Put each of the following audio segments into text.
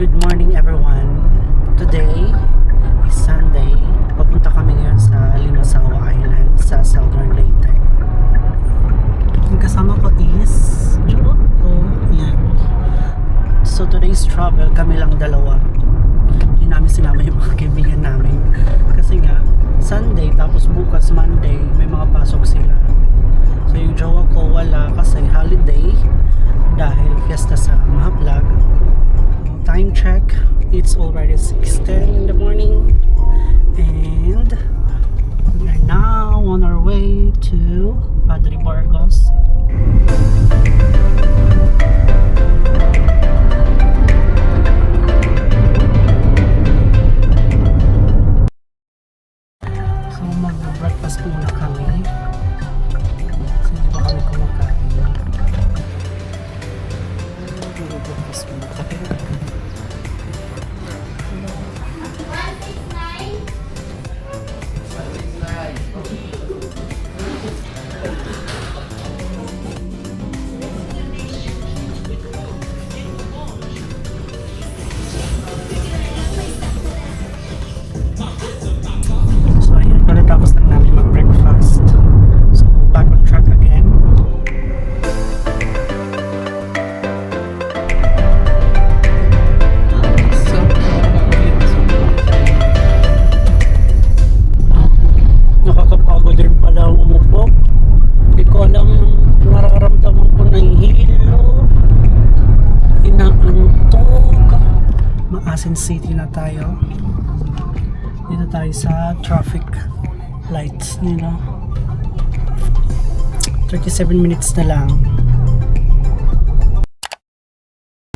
Good morning everyone. Today is Sunday. Papunta kami ngayon sa Limasawa Island sa Southern Leyte. Ang kasama ko is Joe. Yan. So today's travel, kami lang dalawa. Hindi namin sinama yung mga kaibigan namin. Kasi nga, Sunday tapos bukas Monday, may mga pasok sila. So yung jowa ko wala kasi holiday dahil fiesta sa Mahaplag. Time check, it's already 6:10 in the morning and we are now on our way to Padre Burgos. So mag-breakfast muna kami kasi di ba kami kumakain. Mag-breakfast muna tayo. So ayun, pagkatapos lang namin mag-breakfast. So back on track again. Nakakapagod din pala umupo. Hindi ko alam, nararamdaman ko na hilo, inaantok. Maasin City na tayo. Dito tayo sa traffic lights nila. 37 minutes na lang.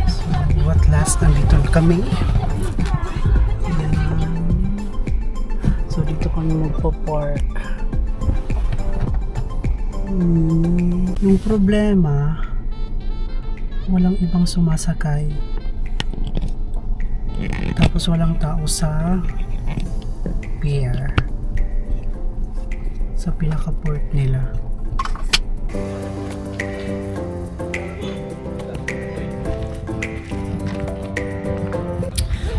So at last, nandito na kami. Ayan. So dito kami magpo-park. Yung problema, walang ibang sumasakay. Tapos walang tao sa pier. Sa pinaka-port nila.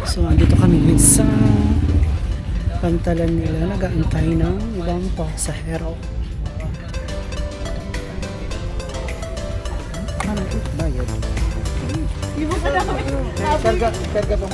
So andito kami sa pantalan nila, nag-aantay ng ibang pasahero. Ano ito? Bayad. Karga ba?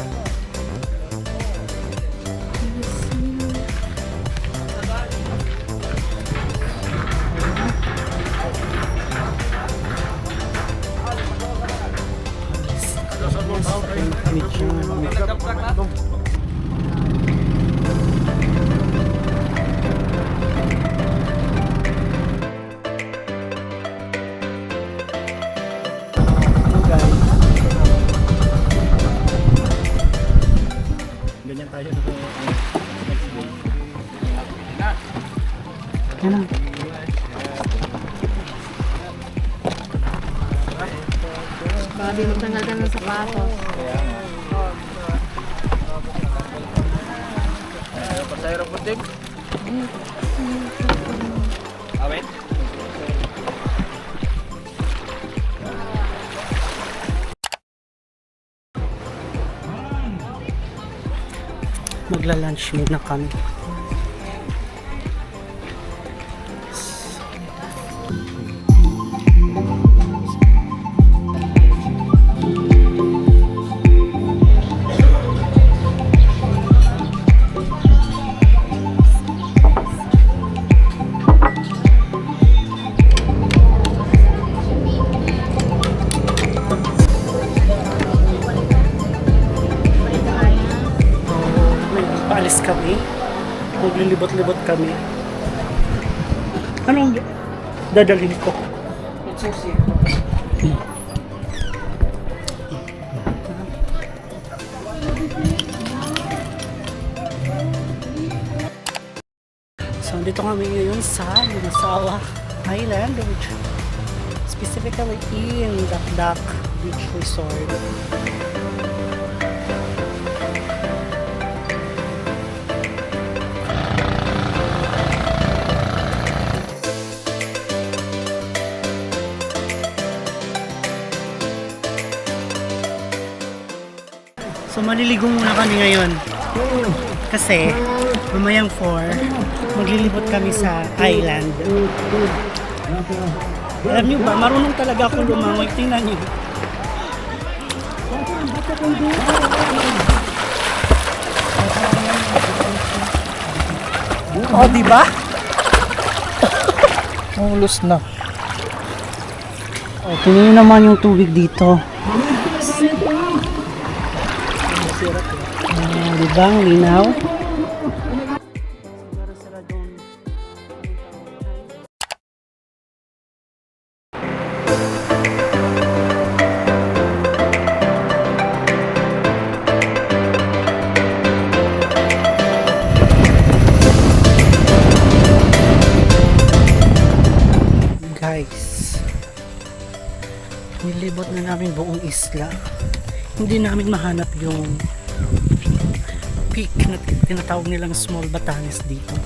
Ganyan tayo next day. Ano? Baka di magtanggal ka ng sapatos. Pasayro putik. Awet. Magla-lunch muna kami. Paalis kami. Maglilibot-libot kami. Anong dadalhin ko? So, dito kami ngayon sa Limasawa Island, which specifically in Dakdak Beach Resort. So maliligo muna kami ngayon. Kasi mamayang 4, maglilibot kami sa island. Alam niyo ba, marunong talaga ako lumangoy. Tingnan niyo. Oh, di ba? Mulus na. Oh, tingnan niyo naman yung tubig dito. Di ba ang linaw? Guys, nilibot na namin buong isla. Hindi namin mahanap yung peak na tinatawag nilang Small Batanes dito.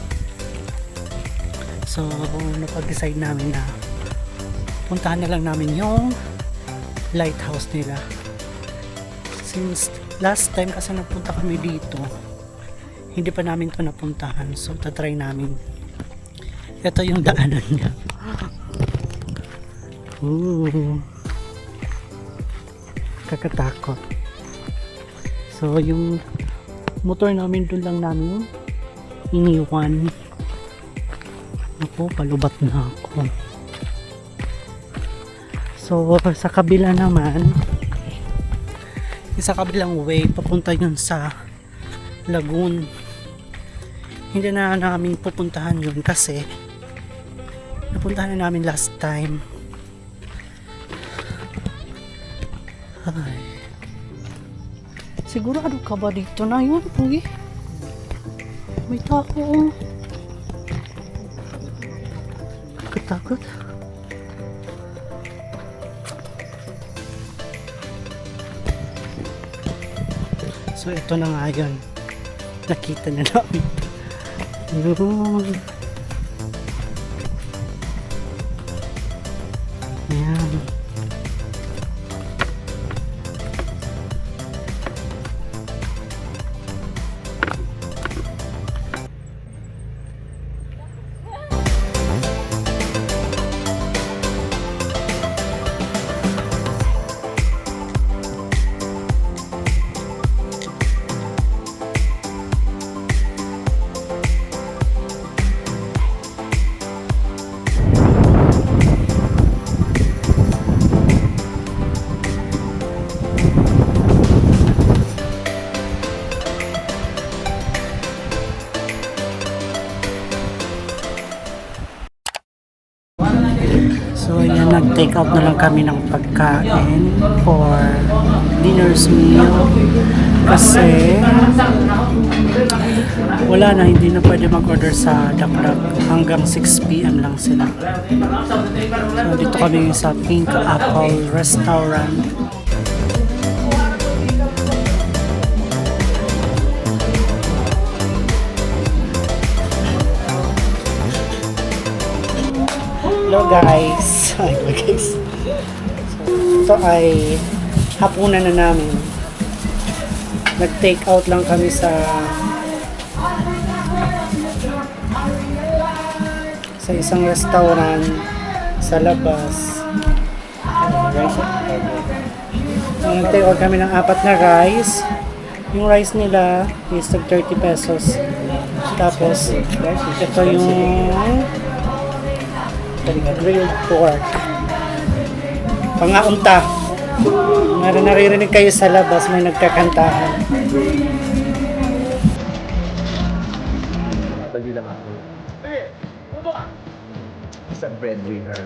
So, napag-decide namin na puntahan na lang namin yung lighthouse nila. Since last time kasi napunta kami dito, hindi pa namin ito napuntahan. So, tatry namin. Ito yung daanan niya. Ooh. Kakatakot. So, yung motor namin dun lang namin iniwan. Ako, palubat na ako. So, sa kabila naman, sa kabilang way, papunta yun sa lagoon. Hindi na namin pupuntahan yun kasi napuntahan na namin last time. Ay. Sigurado ka ba dito na yun? Uy. May tao. Oh. Katakot. So ito na nga yun. Nakita na namin. Yun. Ayan. So ayan, nag-take out na lang kami ng pagkain for dinner's meal kasi wala na, hindi na pwede mag-order sa Dakdak, hanggang 6 PM lang sila. So dito kami sa Pink Apple Restaurant. Hello guys! Hello guys! So, ito ay hapunan na namin. Nag-take out lang kami sa isang restaurant sa labas. Nag-take out kami ng 4 na rice. Yung rice nila is 30 pesos. Tapos, ito yung grilled pork. Pangaunta. Naririnig kayo sa labas, may nagkakantahan. Pagdi lang ako. Isang breadwinner.